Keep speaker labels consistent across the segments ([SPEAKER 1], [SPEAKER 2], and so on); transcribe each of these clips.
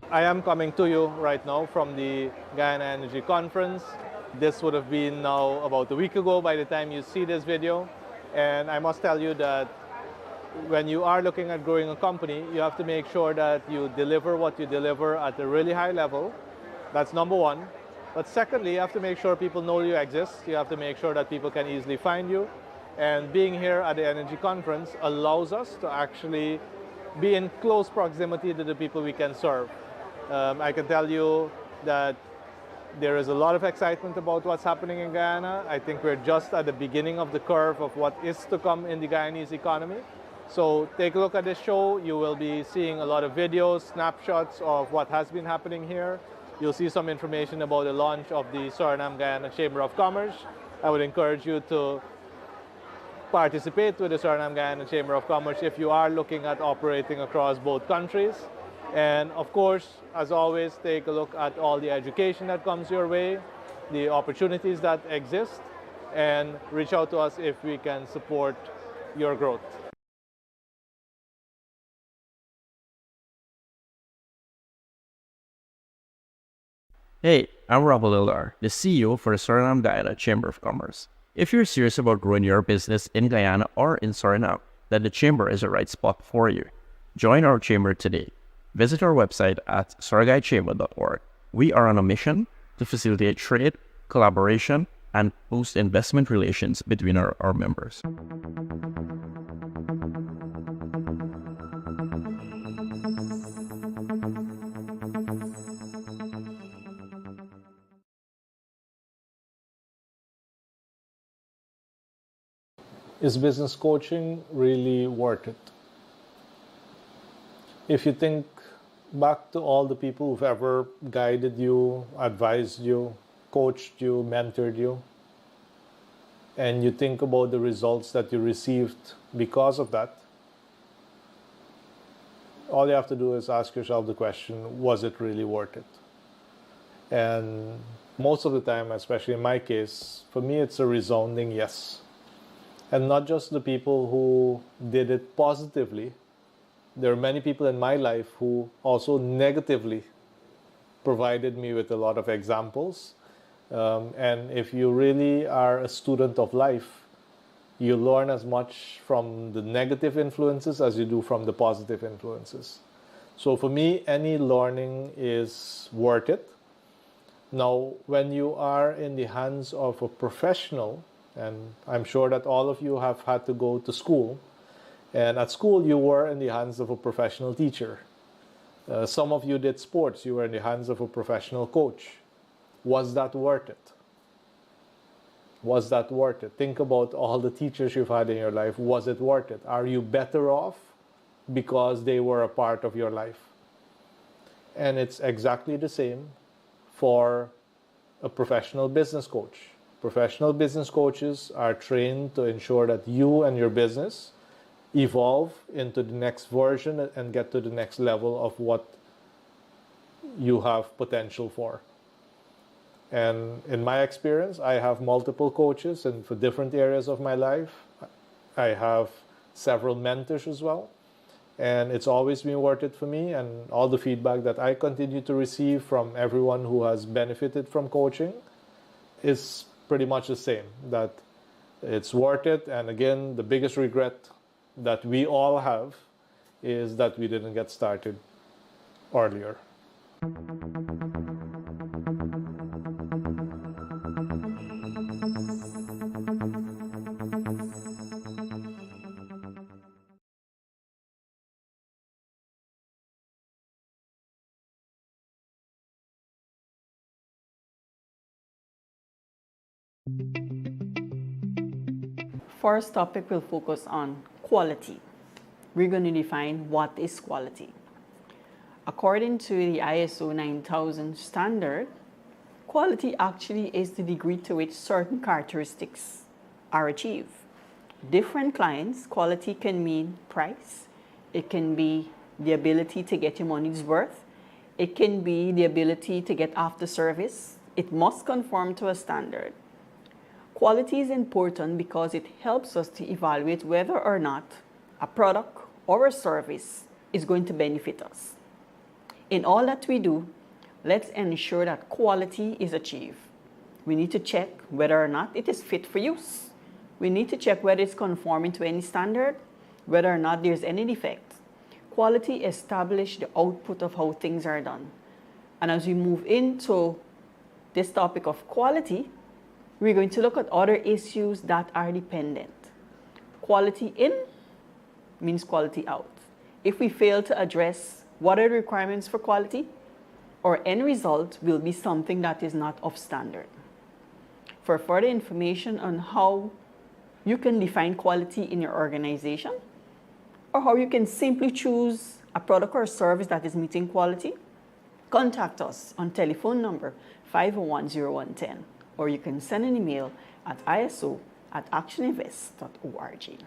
[SPEAKER 1] I am coming to you right now from the Guyana Energy Conference. This would have been now about a week ago by the time you see this video. And I must tell you that when you are looking at growing a company, you have to make sure that you deliver what you deliver at a really high level. That's number one. But secondly, you have to make sure people know you exist. You have to make sure that people can easily find you. And being here at the Energy Conference allows us to actually be in close proximity to the people we can serve. I can tell you that there is a lot of excitement about what's happening in Guyana. I think we're just at the beginning of the curve of what is to come in the Guyanese economy. So take a look at this show. You will be seeing a lot of videos, snapshots of what has been happening here. You'll see some information about the launch of the Suriname Guyana Chamber of Commerce. I would encourage you to participate with the Suriname Guyana Chamber of Commerce if you are looking at operating across both countries. And of course, as always, take a look at all the education that comes your way, the opportunities that exist, and reach out to us if we can support your growth.
[SPEAKER 2] Hey, I'm Rob Lillar, the CEO for the Suriname Guyana Chamber of Commerce. If you're serious about growing your business in Guyana or in Suriname, then the Chamber is the right spot for you. Join our Chamber today. Visit our website at suriguychamber.org. We are on a mission to facilitate trade, collaboration, and boost investment relations between our members.
[SPEAKER 1] Is business coaching really worth it? If you think back to all the people who've ever guided you, advised you, coached you, mentored you, and you think about the results that you received because of that, all you have to do is ask yourself the question, was it really worth it? And most of the time, especially in my case, for me it's a resounding yes. And not just the people who did it positively. There are many people in my life who also negatively provided me with a lot of examples. And if you really are a student of life, you learn as much from the negative influences as you do from the positive influences. So for me, any learning is worth it. Now, when you are in the hands of a professional, and I'm sure that all of you have had to go to school. And at school, you were in the hands of a professional teacher. Some of you did sports. You were in the hands of a professional coach. Was that worth it? Was that worth it? Think about all the teachers you've had in your life. Was it worth it? Are you better off because they were a part of your life? And it's exactly the same for a professional business coach. Professional business coaches are trained to ensure that you and your business evolve into the next version and get to the next level of what you have potential for. And in my experience, I have multiple coaches and for different areas of my life. I have several mentors as well. And it's always been worth it for me, and all the feedback that I continue to receive from everyone who has benefited from coaching is pretty much the same, that it's worth it. And again, the biggest regret that we all have is that we didn't get started earlier.
[SPEAKER 3] First topic will focus on quality. We're going to define what is quality. According to the ISO 9000 standard, quality actually is the degree to which certain characteristics are achieved. Different clients, quality can mean price. It can be the ability to get your money's worth. It can be the ability to get after service. It must conform to a standard. Quality is important because it helps us to evaluate whether or not a product or a service is going to benefit us. In all that we do, let's ensure that quality is achieved. We need to check whether or not it is fit for use. We need to check whether it's conforming to any standard, whether or not there's any defect. Quality establishes the output of how things are done. And as we move into this topic of quality, we're going to look at other issues that are dependent. Quality in means quality out. If we fail to address what are the requirements for quality, our end result will be something that is not of standard. For further information on how you can define quality in your organization, or how you can simply choose a product or service that is meeting quality, contact us on telephone number 501-0110, or you can send an email at iso@actioninvest.org.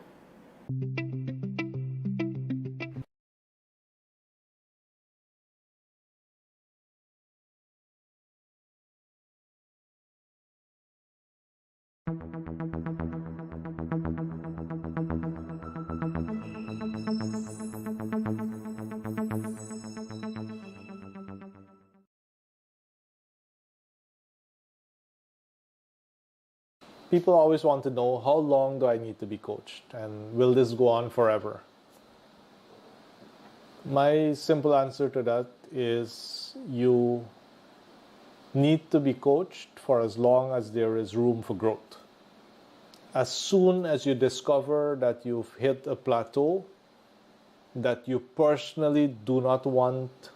[SPEAKER 1] People always want to know, how long do I need to be coached, and will this go on forever? My simple answer to that is you need to be coached for as long as there is room for growth. As soon as you discover that you've hit a plateau that you personally do not want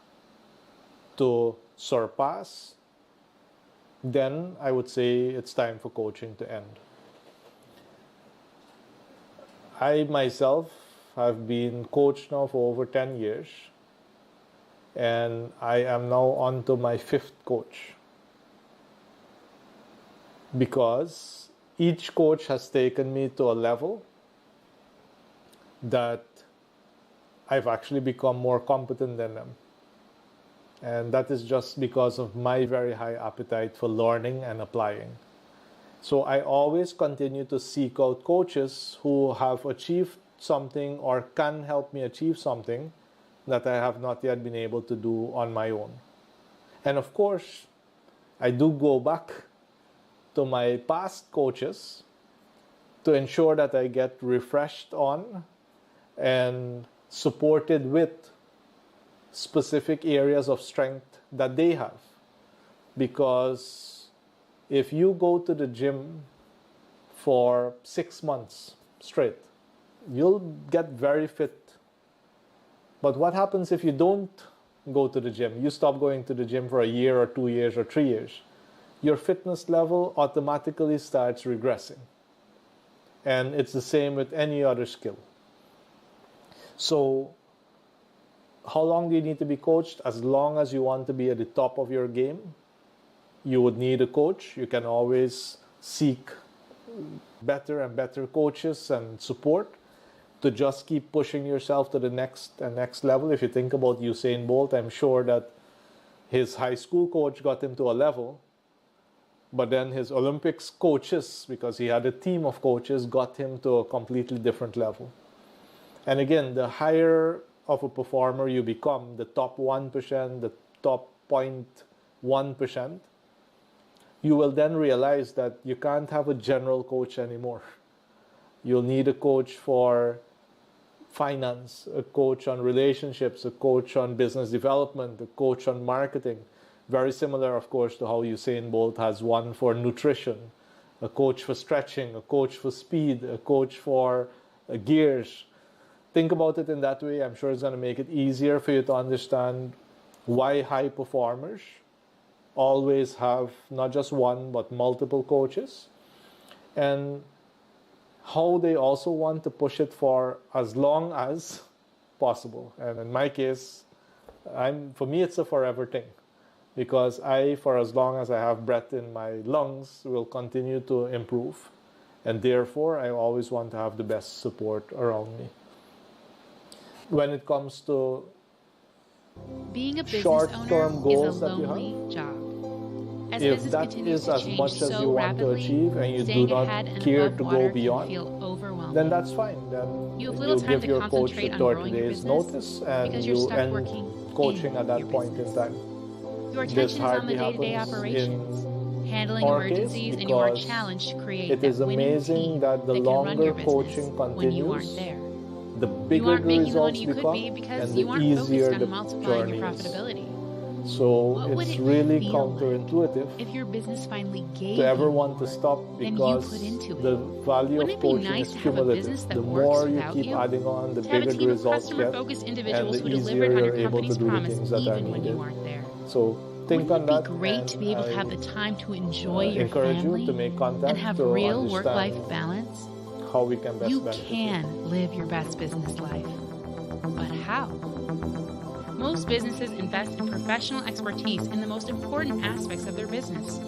[SPEAKER 1] to surpass, then I would say it's time for coaching to end. I myself have been coached now for over 10 years, and I am now on to my 5th coach, because each coach has taken me to a level that I've actually become more competent than them. And that is just because of my very high appetite for learning and applying. So I always continue to seek out coaches who have achieved something or can help me achieve something that I have not yet been able to do on my own. And of course, I do go back to my past coaches to ensure that I get refreshed on and supported with specific areas of strength that they have. Because if you go to the gym for 6 months straight, you'll get very fit. But what happens if you don't go to the gym? You stop going to the gym for a year or 2 years or 3 years. Your fitness level automatically starts regressing. And it's the same with any other skill. So how long do you need to be coached? As long as you want to be at the top of your game, you would need a coach. You can always seek better and better coaches and support to just keep pushing yourself to the next and next level. If you think about Usain Bolt, I'm sure that his high school coach got him to a level, but then his Olympics coaches, because he had a team of coaches, got him to a completely different level. And again, the higher of a performer you become, the top 1%, the top 0.1%, you will then realize that you can't have a general coach anymore. You'll need a coach for finance, a coach on relationships, a coach on business development, a coach on marketing. Very similar, of course, to how Usain Bolt has one for nutrition, a coach for stretching, a coach for speed, a coach for gears. Think about it in that way. I'm sure it's going to make it easier for you to understand why high performers always have not just one, but multiple coaches, and how they also want to push it for as long as possible. And in my case, for me, it's a forever thing, because for as long as I have breath in my lungs, will continue to improve. And therefore, I always want to have the best support around me. When it comes to
[SPEAKER 4] being a business
[SPEAKER 1] short-term
[SPEAKER 4] owner
[SPEAKER 1] goals
[SPEAKER 4] is a
[SPEAKER 1] that you
[SPEAKER 4] lonely
[SPEAKER 1] have,
[SPEAKER 4] job. As
[SPEAKER 1] if
[SPEAKER 4] business
[SPEAKER 1] that
[SPEAKER 4] continues
[SPEAKER 1] is
[SPEAKER 4] to
[SPEAKER 1] as
[SPEAKER 4] change
[SPEAKER 1] much as
[SPEAKER 4] so
[SPEAKER 1] you want to
[SPEAKER 4] rapidly,
[SPEAKER 1] achieve and you do
[SPEAKER 4] staying
[SPEAKER 1] not
[SPEAKER 4] ahead and
[SPEAKER 1] care
[SPEAKER 4] above
[SPEAKER 1] to
[SPEAKER 4] water
[SPEAKER 1] go
[SPEAKER 4] can
[SPEAKER 1] beyond,
[SPEAKER 4] feel overwhelming.
[SPEAKER 1] then that's fine. Then
[SPEAKER 4] You have little
[SPEAKER 1] you
[SPEAKER 4] time
[SPEAKER 1] give
[SPEAKER 4] to
[SPEAKER 1] your coach
[SPEAKER 4] concentrate
[SPEAKER 1] a
[SPEAKER 4] on
[SPEAKER 1] 30
[SPEAKER 4] growing your
[SPEAKER 1] days
[SPEAKER 4] business
[SPEAKER 1] notice, and
[SPEAKER 4] because you're
[SPEAKER 1] you
[SPEAKER 4] stuck
[SPEAKER 1] end
[SPEAKER 4] working
[SPEAKER 1] coaching at that
[SPEAKER 4] your
[SPEAKER 1] point in
[SPEAKER 4] business.
[SPEAKER 1] time.
[SPEAKER 4] Your
[SPEAKER 1] This
[SPEAKER 4] attention is on
[SPEAKER 1] hardly
[SPEAKER 4] the day-to-day
[SPEAKER 1] happens
[SPEAKER 4] operations, handling
[SPEAKER 1] our case
[SPEAKER 4] emergencies, and you are
[SPEAKER 1] because
[SPEAKER 4] challenged to create
[SPEAKER 1] it
[SPEAKER 4] that
[SPEAKER 1] is
[SPEAKER 4] winning
[SPEAKER 1] amazing
[SPEAKER 4] team
[SPEAKER 1] that the
[SPEAKER 4] that can run
[SPEAKER 1] longer
[SPEAKER 4] your business
[SPEAKER 1] coaching
[SPEAKER 4] when you aren't
[SPEAKER 1] continues,
[SPEAKER 4] there.
[SPEAKER 1] the
[SPEAKER 4] You
[SPEAKER 1] bigger
[SPEAKER 4] aren't
[SPEAKER 1] the
[SPEAKER 4] making the
[SPEAKER 1] results
[SPEAKER 4] money you could be
[SPEAKER 1] become
[SPEAKER 4] because
[SPEAKER 1] and
[SPEAKER 4] you
[SPEAKER 1] the
[SPEAKER 4] aren't
[SPEAKER 1] easier
[SPEAKER 4] focused
[SPEAKER 1] the
[SPEAKER 4] on multiplying
[SPEAKER 1] journey
[SPEAKER 4] your
[SPEAKER 1] is.
[SPEAKER 4] profitability.
[SPEAKER 1] So
[SPEAKER 4] What would
[SPEAKER 1] it's
[SPEAKER 4] it
[SPEAKER 1] really
[SPEAKER 4] feel like
[SPEAKER 1] counterintuitive
[SPEAKER 4] if your business finally gave
[SPEAKER 1] to ever
[SPEAKER 4] you
[SPEAKER 1] want to
[SPEAKER 4] more
[SPEAKER 1] stop
[SPEAKER 4] than you put
[SPEAKER 1] because
[SPEAKER 4] into
[SPEAKER 1] the
[SPEAKER 4] it?
[SPEAKER 1] value
[SPEAKER 4] Wouldn't
[SPEAKER 1] of
[SPEAKER 4] it be
[SPEAKER 1] coaching
[SPEAKER 4] nice
[SPEAKER 1] is
[SPEAKER 4] to have a
[SPEAKER 1] cumulative.
[SPEAKER 4] business that
[SPEAKER 1] The
[SPEAKER 4] works
[SPEAKER 1] more you
[SPEAKER 4] without
[SPEAKER 1] keep
[SPEAKER 4] you?
[SPEAKER 1] adding on, the
[SPEAKER 4] To have a
[SPEAKER 1] bigger the
[SPEAKER 4] team of
[SPEAKER 1] results get,
[SPEAKER 4] customer-focused
[SPEAKER 1] and
[SPEAKER 4] individuals
[SPEAKER 1] the
[SPEAKER 4] who
[SPEAKER 1] easier
[SPEAKER 4] delivered on
[SPEAKER 1] you're
[SPEAKER 4] your
[SPEAKER 1] able to
[SPEAKER 4] company's
[SPEAKER 1] do the
[SPEAKER 4] promise
[SPEAKER 1] things that are
[SPEAKER 4] even when
[SPEAKER 1] needed.
[SPEAKER 4] you aren't there?
[SPEAKER 1] So think
[SPEAKER 4] Wouldn't
[SPEAKER 1] on
[SPEAKER 4] it be
[SPEAKER 1] that,
[SPEAKER 4] great
[SPEAKER 1] and
[SPEAKER 4] to be able to have the time to enjoy your
[SPEAKER 1] encourage
[SPEAKER 4] family
[SPEAKER 1] you to make contact
[SPEAKER 4] and have
[SPEAKER 1] to
[SPEAKER 4] real work-life
[SPEAKER 1] understand
[SPEAKER 4] balance?
[SPEAKER 1] how we can best
[SPEAKER 4] You
[SPEAKER 1] benefit
[SPEAKER 4] can live your best business life. But how? Most businesses invest in professional expertise in the most important aspects of their business.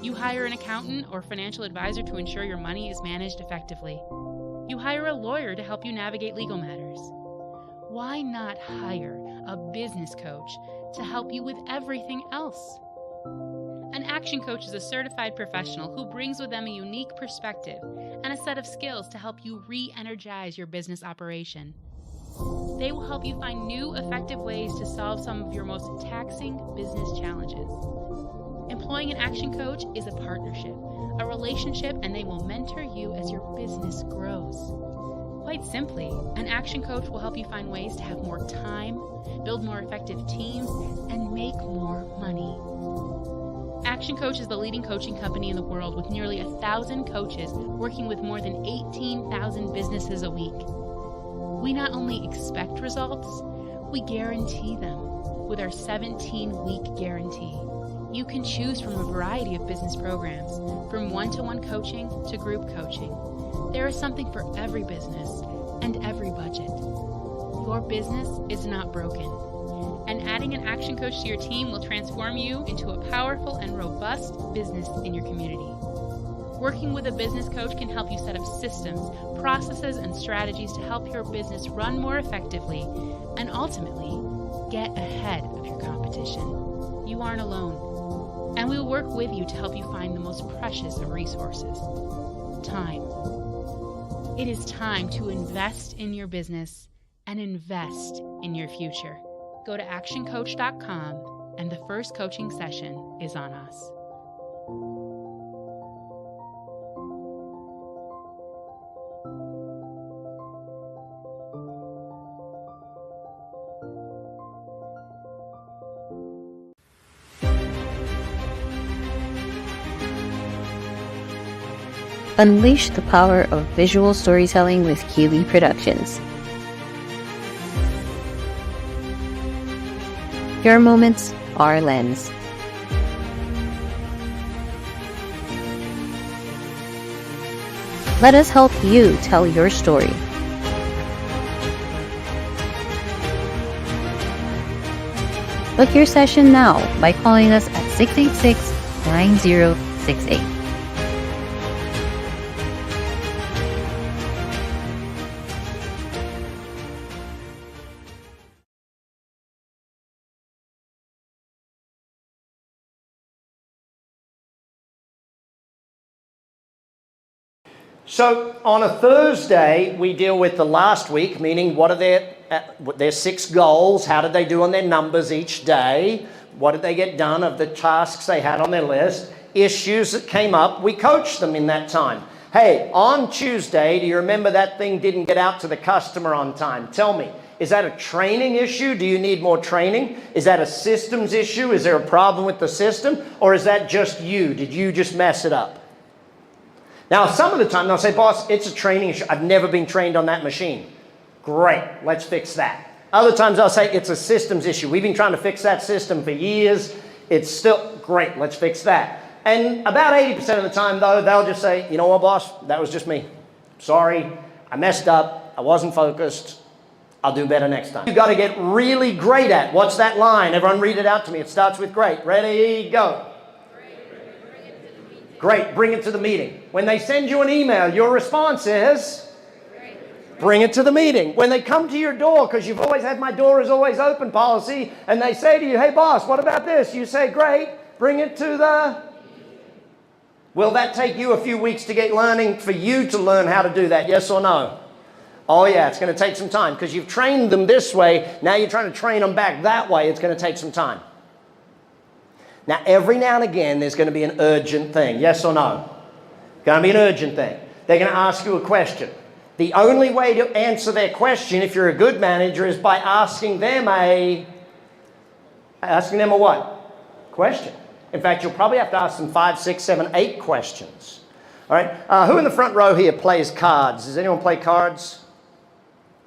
[SPEAKER 4] You hire an accountant or financial advisor to ensure your money is managed effectively. You hire a lawyer to help you navigate legal matters. Why not hire a business coach to help you with everything else? An action coach is a certified professional who brings with them a unique perspective and a set of skills to help you re-energize your business operation. They will help you find new, effective ways to solve some of your most taxing business challenges. Employing an action coach is a partnership, a relationship, and they will mentor you as your business grows. Quite simply, an action coach will help you find ways to have more time, build more effective teams, and make more money. Action Coach is the leading coaching company in the world with nearly 1,000 coaches working with more than 18,000 businesses a week. We not only expect results, we guarantee them with our 17-week guarantee. You can choose from a variety of business programs, from one-to-one coaching to group coaching. There is something for every business and every budget. Your business is not broken, and adding an action coach to your team will transform you into a powerful and robust business in your community. Working with a business coach can help you set up systems, processes, and strategies to help your business run more effectively and ultimately get ahead of your competition. You aren't alone, and we will work with you to help you find the most precious of resources: time. It is time to invest in your business and invest in your future. Go to actioncoach.com, and the first coaching session is on us.
[SPEAKER 5] Unleash the power of visual storytelling with Keeley Productions. Your moments, our lens. Let us help you tell your story. Book your session now by calling us at 686-9068.
[SPEAKER 6] So on a Thursday, we deal with the last week, meaning what are their 6 goals, how did they do on their numbers each day, what did they get done of the tasks they had on their list, issues that came up, we coach them in that time. Hey, on Tuesday, do you remember that thing didn't get out to the customer on time? Tell me, is that a training issue? Do you need more training? Is that a systems issue? Is there a problem with the system? Or is that just you? Did you just mess it up? Now, some of the time they'll say, boss, it's a training issue. I've never been trained on that machine. Great, let's fix that. Other times they'll say it's a systems issue. We've been trying to fix that system for years. It's still great, let's fix that. And about 80% of the time though, they'll just say, you know what, boss, that was just me. Sorry, I messed up, I wasn't focused. I'll do better next time. You've got to get really great at. What's that line? Everyone read it out to me. It starts with great. Ready, go. Great, bring it to the meeting. When they send you an email, your response is? Bring it to the meeting. When they come to your door, because you've always had my door is always open policy, and they say to you, hey boss, what about this? You say, great, bring it to the... Will that take you a few weeks to get learning for you to learn how to do that, yes or no? Oh yeah, it's going to take some time because you've trained them this way. Now you're trying to train them back that way. It's going to take some time. Now, every now and again, there's going to be an urgent thing. Yes or no? Going to be an urgent thing. They're going to ask you a question. The only way to answer their question, if you're a good manager, is by asking them a what? Question. In fact, you'll probably have to ask them 5, 6, 7, 8 questions. All right. Who in the front row here plays cards? Does anyone play cards?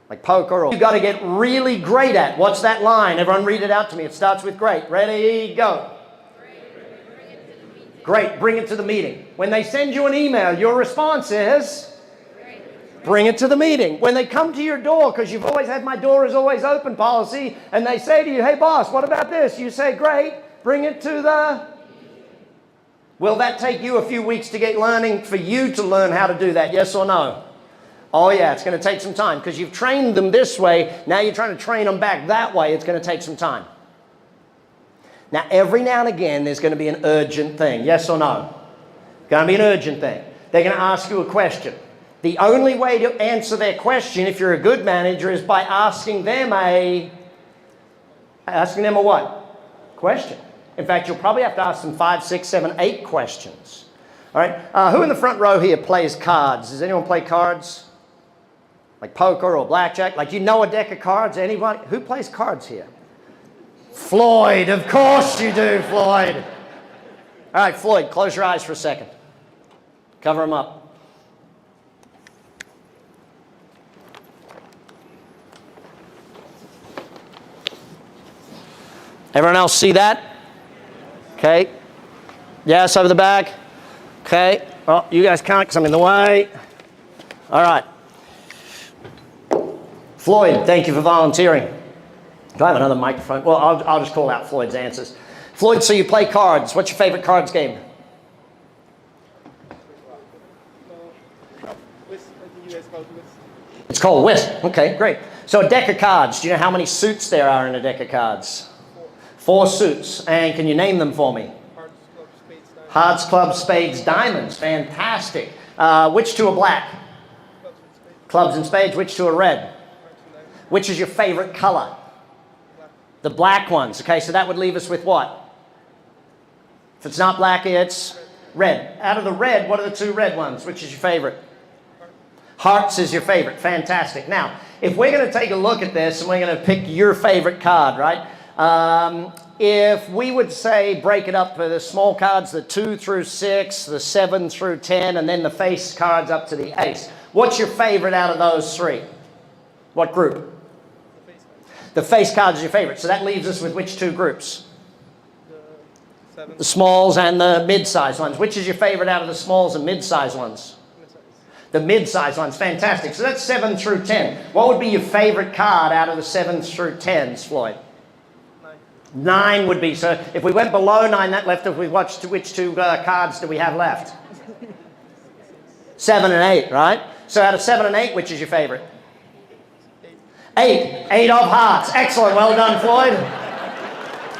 [SPEAKER 6] Like poker? Or you got to get really great at. What's that line? Everyone read it out to me. It starts with great. Ready, go. Great, bring it to the meeting. When they send you an email, your response is? Bring it to the meeting. When they come to your door, because you've always had my door is always open policy, and they say to you, hey boss, what about this? You say, great, bring it to the... Will that take you a few weeks to get learning, for you to learn how to do that, yes or no? Oh yeah, it's going to take some time, because you've trained them this way, now you're trying to train them back that way, it's going to take some time. Now, every now and again, there's going to be an urgent thing. Yes or no? Going to be an urgent thing. They're going to ask you a question. The only way to answer their question, if you're a good manager, is by asking them a what? Question. In fact, you'll probably have to ask them 5, 6, 7, 8 questions. All right. Who in the front row here plays cards? Does anyone play cards? Like poker or blackjack? Like, you know a deck of cards? Anybody? Who plays cards here? Floyd, of course you do, Floyd. All right, Floyd, close your eyes for a second. Cover them up. Everyone else see that? Okay. Yes, over the back. Okay. Oh, you guys can't because I'm in the way. All right. Floyd, thank you for volunteering. Do I have another microphone? Well, I'll just call out Floyd's answers. Floyd, so you play cards. What's your favorite cards game? It's called whist. Okay, great. So a deck of cards. Do you know how many suits there are in a deck of cards? 4 suits. And can you name them for me? Hearts, clubs, spades, diamonds. Fantastic. Which two are black? Clubs and spades. Which two are red? Which is your favorite color? The black ones. Okay, so that would leave us with what? If it's not black, it's red. Out of the red, what are the 2 red ones? Which is your favorite? Hearts is your favorite. Fantastic. Now, if we're going to take a look at this and we're going to pick your favorite card, right? If we would say break it up for the small cards, the 2 through 6, the 7 through 10, and then the face cards up to the ace. What's your favorite out of those 3? What group? The face cards is your favorite. So that leaves us with which 2 groups? The smalls and the mid-sized ones. Which is your favorite out of the smalls and mid-sized ones? The mid-sized ones. Fantastic. So that's 7 through 10. What would be your favorite card out of the 7 through 10s, Floyd? 9 would be. So if we went below 9, that left us with which 2 cards do we have left? 7 and 8, right? So out of 7 and 8, which is your favorite? 8. 8 of hearts. Excellent. Well done, Floyd.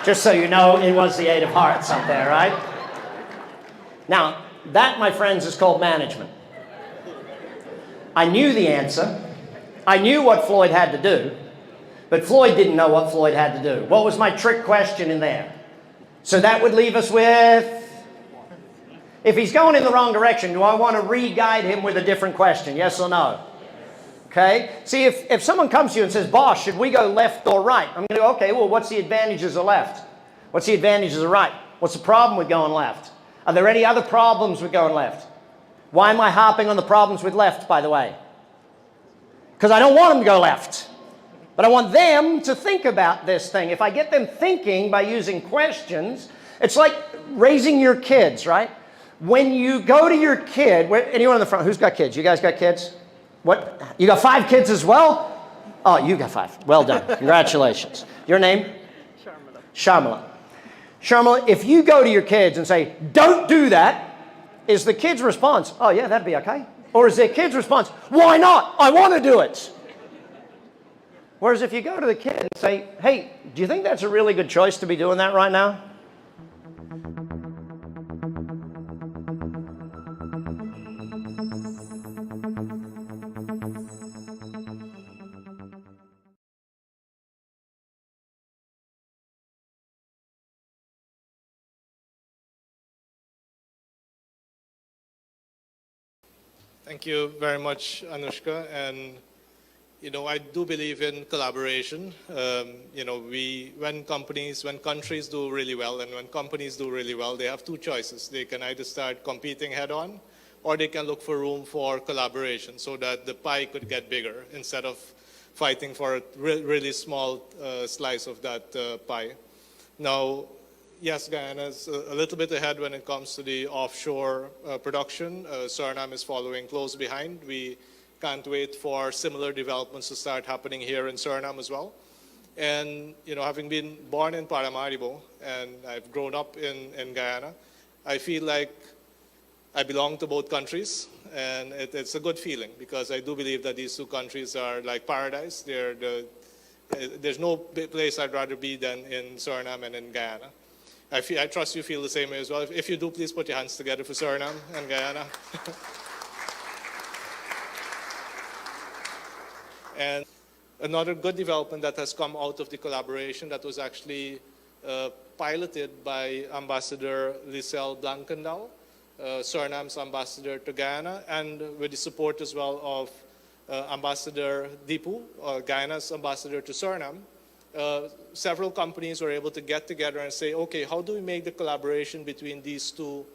[SPEAKER 6] Just so you know, it was the 8 of hearts up there, right? Now, that, my friends, is called management. I knew the answer. I knew what Floyd had to do, but Floyd didn't know what Floyd had to do. What was my trick question in there? So that would leave us with, if he's going in the wrong direction, do I want to re-guide him with a different question? Yes or no? Okay. See, if someone comes to you and says, boss, should we go left or right? I'm going to go, okay, well, what's the advantages of left? What's the advantages of right? What's the problem with going left? Are there any other problems with going left? Why am I harping on the problems with left, by the way? Because I don't want them to go left. But I want them to think about this thing. If I get them thinking by using questions, it's like raising your kids, right? When you go to your kid, anyone in the front, who's got kids? You guys got kids? What? You got 5 kids as well? Oh, you got 5. Well done. Congratulations. Your name? Sharmila. Sharmila, if you go to your kids and say, don't do that, is the kid's response, oh yeah, that'd be okay? Or is their kid's response, why not? I want to do it. Whereas if you go to the kid and say, hey, do you think that's a really good choice to be doing that right now?
[SPEAKER 1] Thank you very much, Anushka. And I do believe in collaboration. When countries do really well, and when companies do really well, they have two choices. They can either start competing head-on, or they can look for room for collaboration so that the pie could get bigger instead of fighting for a really small slice of that pie. Now, yes, Guyana is a little bit ahead when it comes to the offshore production. Suriname is following close behind. We can't wait for similar developments to start happening here in Suriname as well. And, having been born in Paramaribo and I've grown up in Guyana, I feel like I belong to both countries. And it's a good feeling because I do believe that these two countries are like paradise. There's no place I'd rather be than in Suriname and in Guyana. I trust you feel the same way as well. If you do, please put your hands together for Suriname and Guyana. And another good development that has come out of the collaboration that was actually piloted by Ambassador Lisel Blankendal, Suriname's ambassador to Guyana, and with the support as well of Ambassador Dipu, Guyana's ambassador to Suriname. Several companies were able to get together and say, okay, how do we make the collaboration between these two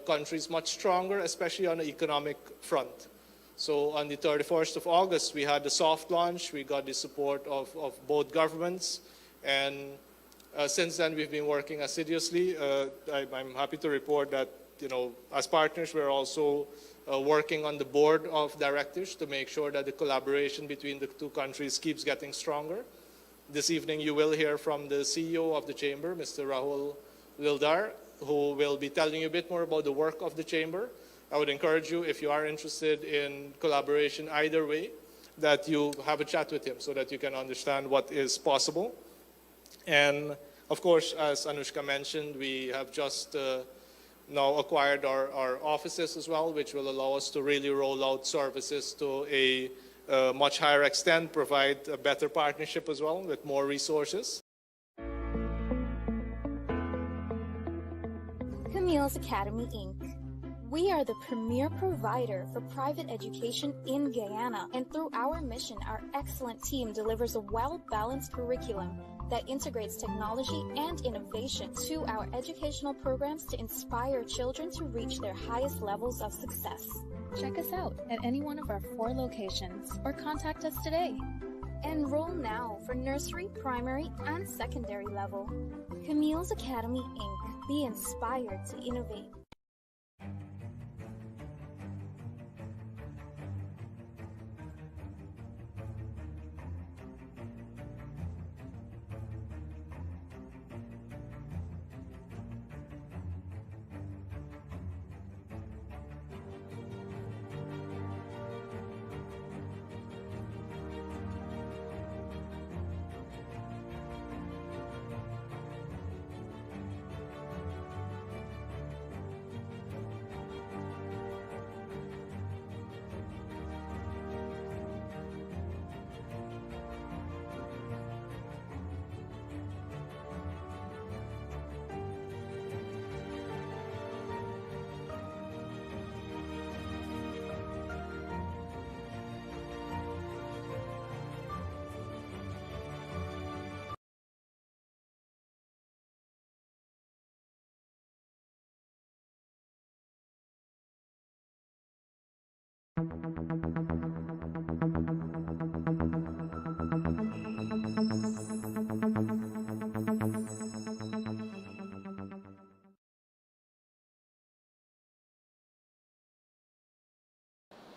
[SPEAKER 1] countries much stronger, especially on the economic front? So on the 31st of August, we had the soft launch. We got the support of both governments. And since then, we've been working assiduously. I'm happy to report that, as partners, we're also working on the board of directors to make sure that the collaboration between the two countries keeps getting stronger. This evening, you will hear from the CEO of the Chamber, Mr. Rahul Lildar, who will be telling you a bit more about the work of the Chamber. I would encourage you, if you are interested in collaboration either way, that you have a chat with him so that you can understand what is possible. And of course, as Anushka mentioned, we have just now acquired our offices as well, which will allow us to really roll out services to a much higher extent, provide a better partnership as well with more resources.
[SPEAKER 7] Camille's Academy, Inc. We are the premier provider for private education in Guyana, and through our mission, our excellent team delivers a well-balanced curriculum that integrates technology and innovation to our educational programs to inspire children to reach their highest levels of success. Check us out at any one of our 4 locations or contact us today. Enroll now for nursery, primary, and secondary level. Camille's Academy, Inc. Be inspired to innovate.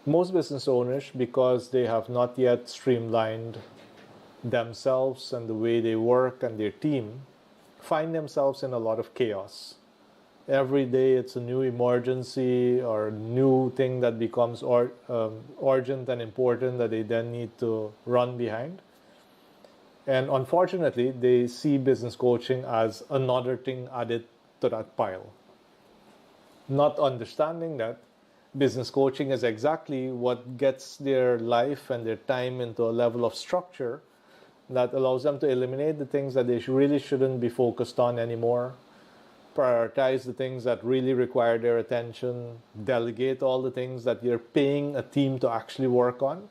[SPEAKER 1] Most business owners, because they have not yet streamlined themselves and the way they work and their team, find themselves in a lot of chaos. Every day it's a new emergency or new thing that becomes urgent and important that they then need to run behind. And unfortunately, they see business coaching as another thing added to that pile. Not understanding that business coaching is exactly what gets their life and their time into a level of structure that allows them to eliminate the things that they really shouldn't be focused on anymore, prioritize the things that really require their attention, delegate all the things that you're paying a team to actually work on.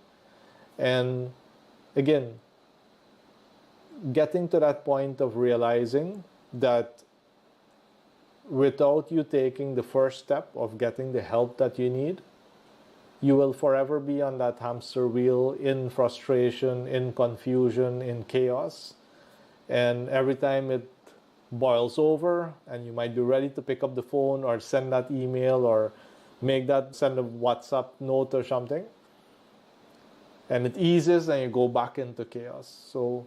[SPEAKER 1] And again, getting to that point of realizing that without you taking the first step of getting the help that you need, you will forever be on that hamster wheel in frustration, in confusion, in chaos. And every time it boils over and you might be ready to pick up the phone or send that email or send a WhatsApp note or something, and it eases and you go back into chaos. So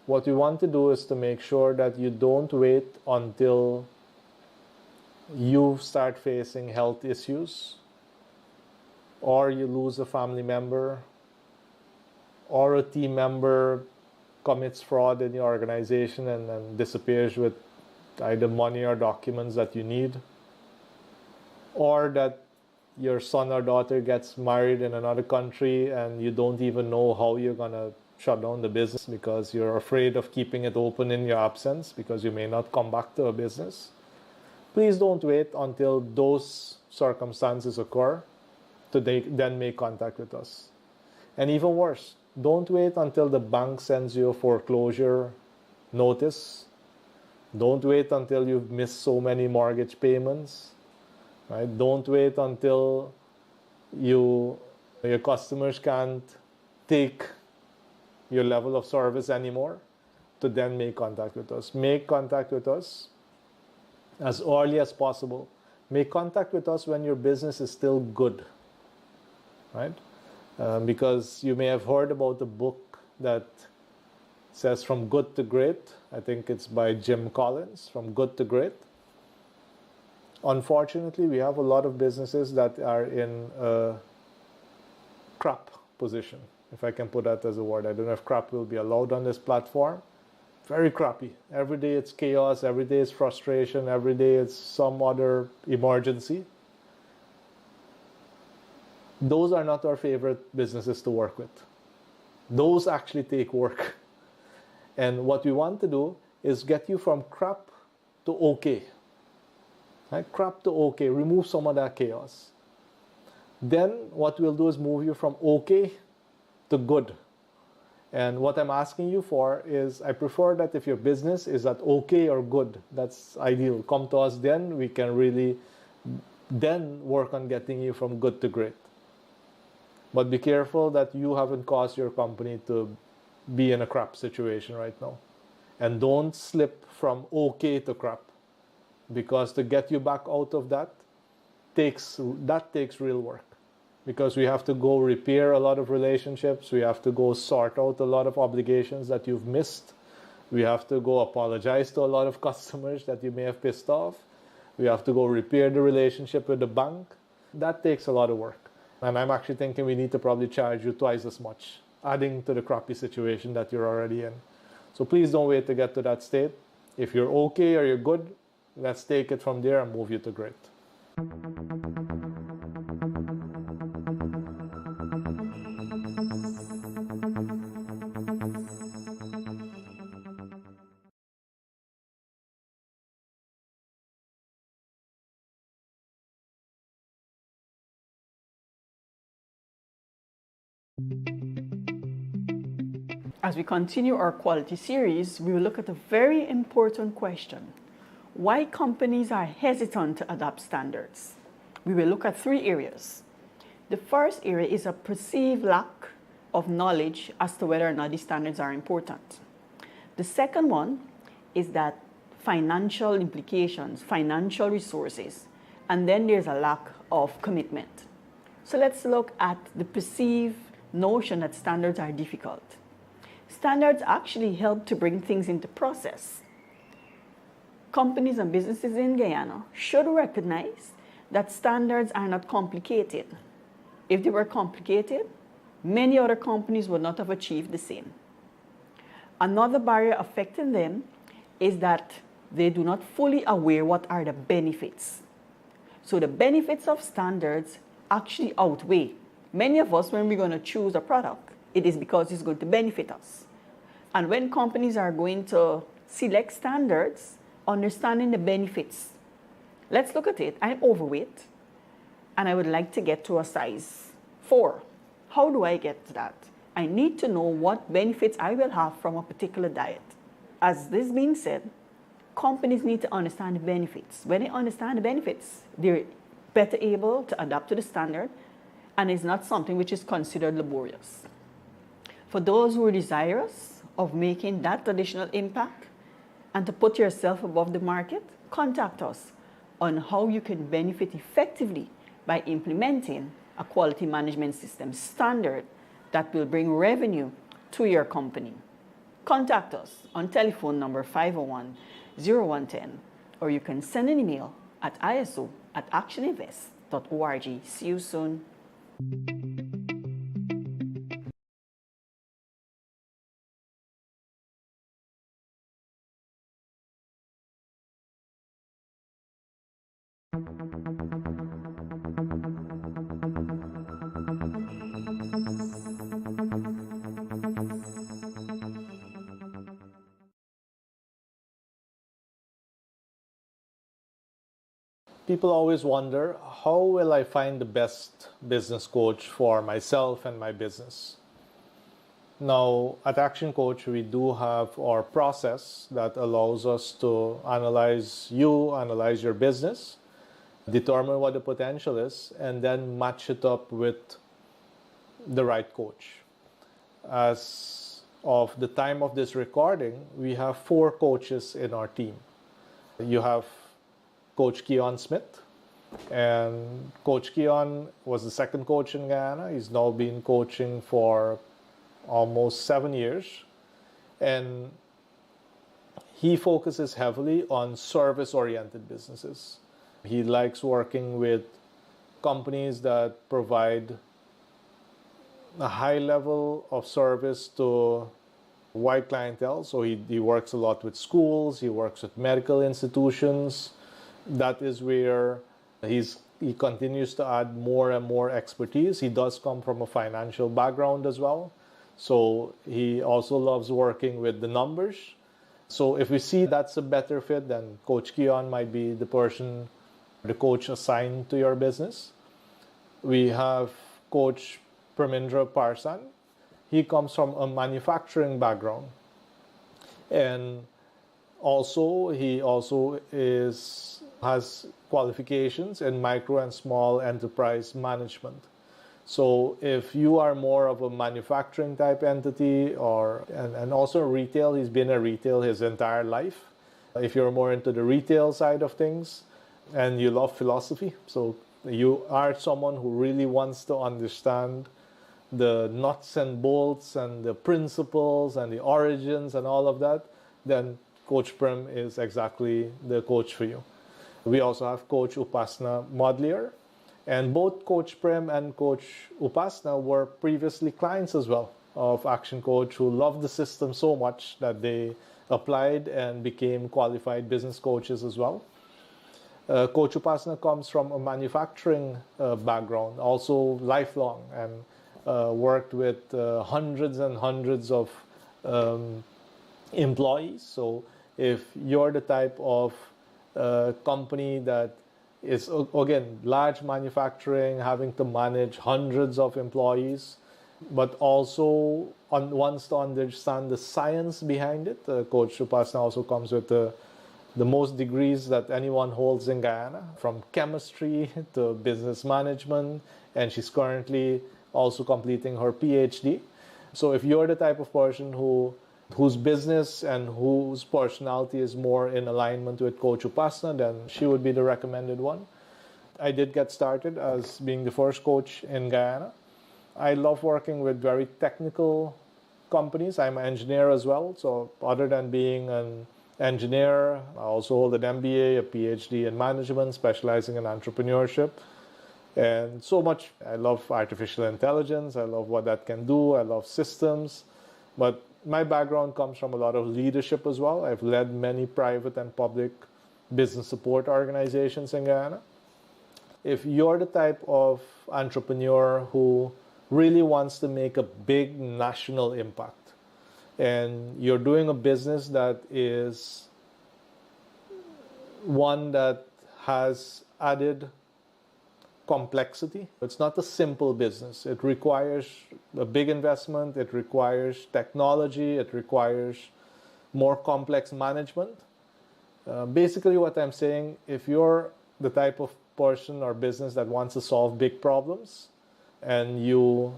[SPEAKER 1] what we want to do is to make sure that you don't wait until you start facing health issues, or you lose a family member, or a team member commits fraud in your organization and disappears with either money or documents that you need, or that your son or daughter gets married in another country and you don't even know how you're going to shut down the business because you're afraid of keeping it open in your absence because you may not come back to a business. Please don't wait until those circumstances occur to then make contact with us. And even worse, don't wait until the bank sends you a foreclosure notice. Don't wait until you've missed so many mortgage payments. Right? Don't wait until your customers can't take your level of service anymore to then make contact with us. Make contact with us as early as possible. Make contact with us when your business is still good, right? Because you may have heard about a book that says From Good to Great. I think it's by Jim Collins, From Good to Great. Unfortunately, we have a lot of businesses that are in a crap position, if I can put that as a word. I don't know if crap will be allowed on this platform. Very crappy. Every day it's chaos, every day it's frustration, every day it's some other emergency. Those are not our favorite businesses to work with. Those actually take work. And what we want to do is get you from crap to okay. Right? Crap to okay. Remove some of that chaos. Then what we'll do is move you from okay to good. And what I'm asking you for is, I prefer that if your business is at okay or good, that's ideal. Come to us then, we can really then work on getting you from good to great. But be careful that you haven't caused your company to be in a crap situation right now. And don't slip from okay to crap. Because to get you back out of that takes real work. Because we have to go repair a lot of relationships. We have to go sort out a lot of obligations that you've missed. We have to go apologize to a lot of customers that you may have pissed off. We have to go repair the relationship with the bank. That takes a lot of work. And I'm actually thinking we need to probably charge you twice as much, adding to the crappy situation that you're already in. So please don't wait to get to that state. If you're okay or you're good, let's take it from there and move you to great.
[SPEAKER 3] As we continue our quality series, we will look at a very important question: why companies are hesitant to adopt standards. We will look at 3 areas. The first area is a perceived lack of knowledge as to whether or not these standards are important. The second one is that financial implications, financial resources, and then there's a lack of commitment. So let's look at the perceived notion that standards are difficult. Standards actually help to bring things into process. Companies and businesses in Guyana should recognize that standards are not complicated. If they were complicated, many other companies would not have achieved the same. Another barrier affecting them is that they do not fully aware what are the benefits. So the benefits of standards actually outweigh. Many of us, when we're going to choose a product, it is because it's going to benefit us. And when companies are going to select standards, understanding the benefits. Let's look at it. I'm overweight and I would like to get to a size 4. How do I get to that? I need to know what benefits I will have from a particular diet. As this being said, companies need to understand the benefits. When they understand the benefits, they're better able to adapt to the standard, and it's not something which is considered laborious. For those who are desirous of making that additional impact and to put yourself above the market, contact us on how you can benefit effectively by implementing a quality management system standard that will bring revenue to your company. Contact us on telephone number 501-0110, or you can send an email at iso@actioninvest.org. See you soon.
[SPEAKER 1] People always wonder, how will I find the best business coach for myself and my business? Now, at Action Coach, we do have our process that allows us to analyze you, analyze your business, determine what the potential is, and then match it up with the right coach. As of the time of this recording, we have 4 coaches in our team. You have Coach Keon Smith, and Coach Keon was the second coach in Guyana. He's now been coaching for almost 7 years, and he focuses heavily on service-oriented businesses. He likes working with companies that provide a high level of service to wide clientele. So he works a lot with schools, he works with medical institutions. That is where he continues to add more and more expertise. He does come from a financial background as well. So he also loves working with the numbers. So if we see that's a better fit, then Coach Keon might be the coach assigned to your business. We have Coach Pramindra Parsan. He comes from a manufacturing background. And he also has qualifications in micro and small enterprise management. So if you are more of a manufacturing type entity and also retail, he's been in retail his entire life. If you're more into the retail side of things and you love philosophy, so you are someone who really wants to understand the nuts and bolts and the principles and the origins and all of that, then Coach Prim is exactly the coach for you. We also have Coach Upasna Modlier, and both Coach Prim and Coach Upasna were previously clients as well of Action Coach, who loved the system so much that they applied and became qualified business coaches as well. Coach Upasna comes from a manufacturing background, also lifelong, and worked with hundreds and hundreds of employees. So if you're the type of company that is, again, large manufacturing, having to manage hundreds of employees, but also wants to understand the science behind it, Coach Upasna also comes with the most degrees that anyone holds in Guyana, from chemistry to business management, and she's currently also completing her PhD. So if you're the type of person whose business and whose personality is more in alignment with Coach Upasna, then she would be the recommended one. I did get started as being the first coach in Guyana. I love working with very technical companies. I'm an engineer as well, so other than being an engineer, I also hold an MBA, a PhD in management, specializing in entrepreneurship. And so much. I love artificial intelligence. I love what that can do. I love systems. But my background comes from a lot of leadership as well. I've led many private and public business support organizations in Guyana. If you're the type of entrepreneur who really wants to make a big national impact, and you're doing a business that is one that has added complexity. It's not a simple business. It requires a big investment, it requires technology, it requires more complex management. Basically what I'm saying, if you're the type of person or business that wants to solve big problems and you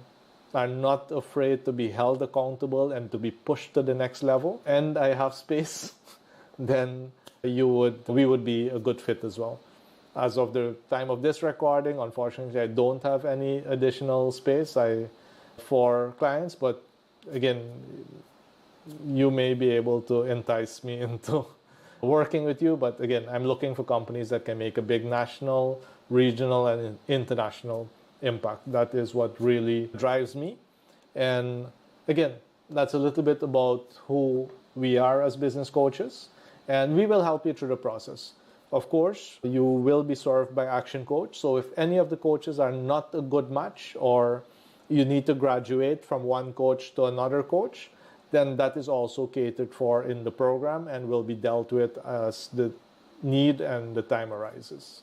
[SPEAKER 1] are not afraid to be held accountable and to be pushed to the next level, and I have space, then we would be a good fit as well. As of the time of this recording, unfortunately, I don't have any additional space for clients, but again, you may be able to entice me into working with you. But again, I'm looking for companies that can make a big national, regional, and international impact. That is what really drives me. And again, that's a little bit about who we are as business coaches, and we will help you through the process. Of course, you will be served by Action Coach. So if any of the coaches are not a good match, or you need to graduate from one coach to another coach, then that is also catered for in the program and will be dealt with as the need and the time arises.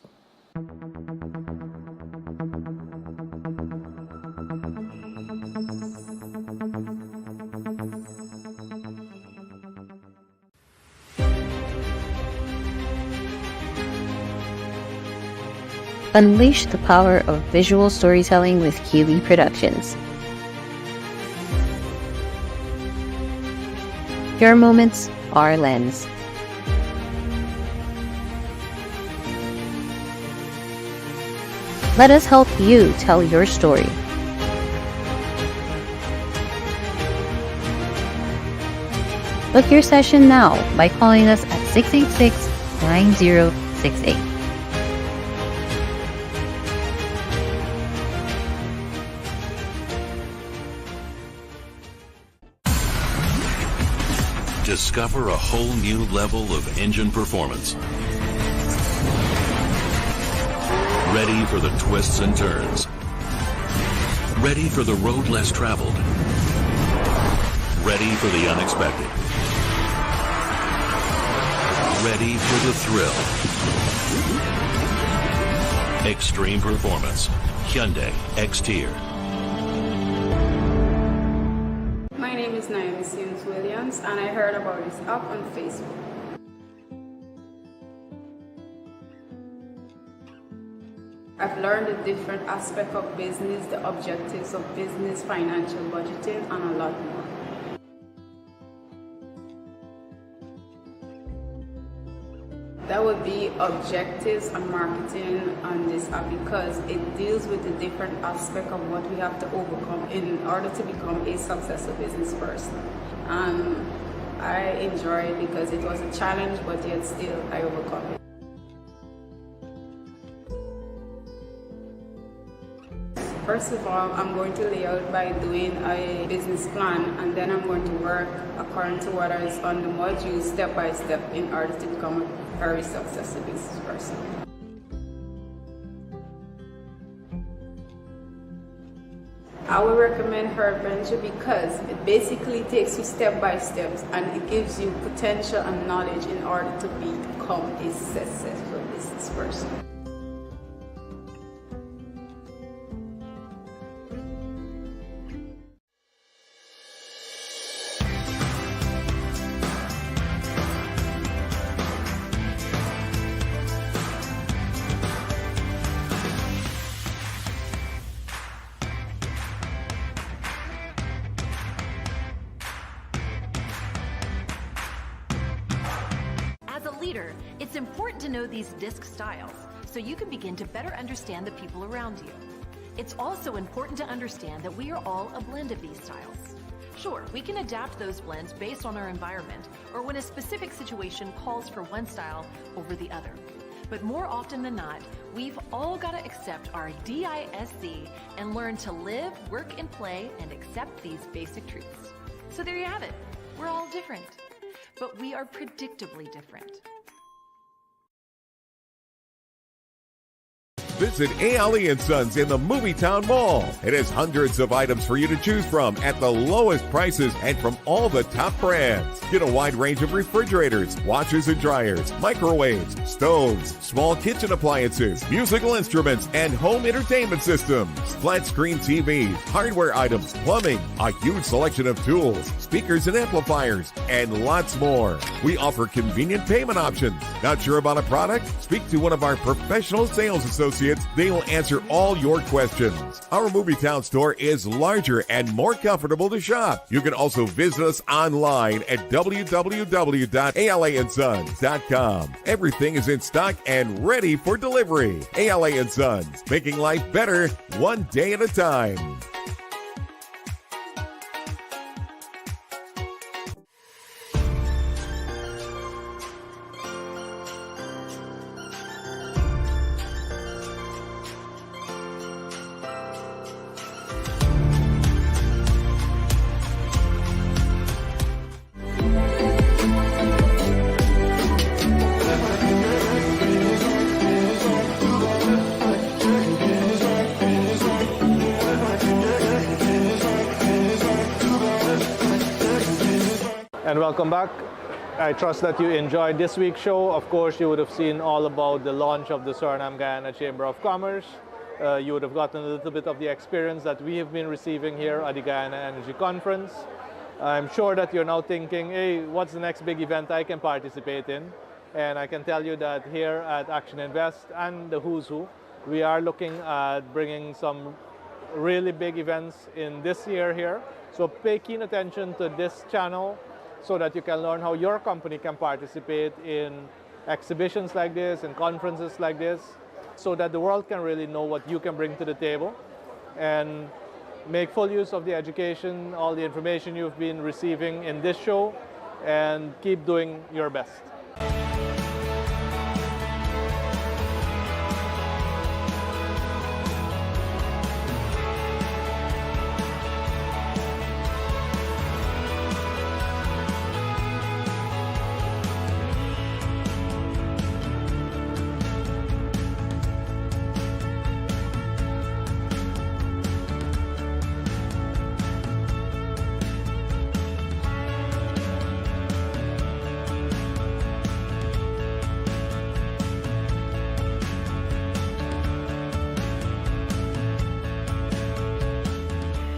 [SPEAKER 5] Unleash the power of visual storytelling with Keeley Productions. Your moments, our lens. Let us help you tell your story. Book your session now by calling us at 686-9068.
[SPEAKER 8] Discover a whole new level of engine performance. Ready for the twists and turns. Ready for the road less traveled. Ready for the unexpected. Ready for the thrill. Extreme performance. Hyundai X-Tier.
[SPEAKER 9] My name is Naomi Sims Williams, and I heard about this app on Facebook. I've learned the different aspects of business, the objectives of business, financial budgeting, and a lot more. That would be objectives and marketing on this app, because it deals with the different aspects of what we have to overcome in order to become a successful business person. I enjoy it because it was a challenge, but yet still I overcome it. First of all, I'm going to lay out by doing a business plan, and then I'm going to work according to what is on the modules step by step in order to become a very successful business person. I would recommend her adventure because it basically takes you step by step, and it gives you potential and knowledge in order to become a successful business person.
[SPEAKER 10] It's important to know these disc styles so you can begin to better understand the people around you. It's also important to understand that we are all a blend of these styles. Sure, we can adapt those blends based on our environment or when a specific situation calls for one style over the other. But more often than not, we've all got to accept our DISC and learn to live, work, and play and accept these basic truths. So there you have it. We're all different, but we are predictably different.
[SPEAKER 11] Visit Ale & Sons in the Movie-Town Mall. It has hundreds of items for you to choose from at the lowest prices and from all the top brands. Get a wide range of refrigerators, washers and dryers, microwaves, stoves, small kitchen appliances, musical instruments, and home entertainment systems. Flat screen TVs, hardware items, plumbing, a huge selection of tools, speakers and amplifiers, and lots more. We offer convenient payment options. Not sure about a product? Speak to one of our professional sales associates. They will answer all your questions. Our Movie-Town store is larger and more comfortable to shop. You can also visit us online at www.alasons.com. Everything is in stock and ready for delivery. Ale & Sons, making life better one day at a time.
[SPEAKER 1] And welcome back. I trust that you enjoyed this week's show. Of course, you would have seen all about the launch of the Suriname Guyana Chamber of Commerce. You would have gotten a little bit of the experience that we have been receiving here at the Guyana Energy Conference. I'm sure that you're now thinking, hey, what's the next big event I can participate in? And I can tell you that here at Action Invest and the Who's Who, we are looking at bringing some really big events in this year here. So pay keen attention to this channel so that you can learn how your company can participate in exhibitions like this and conferences like this, so that the world can really know what you can bring to the table and make full use of the education, all the information you've been receiving in this show, and keep doing your best.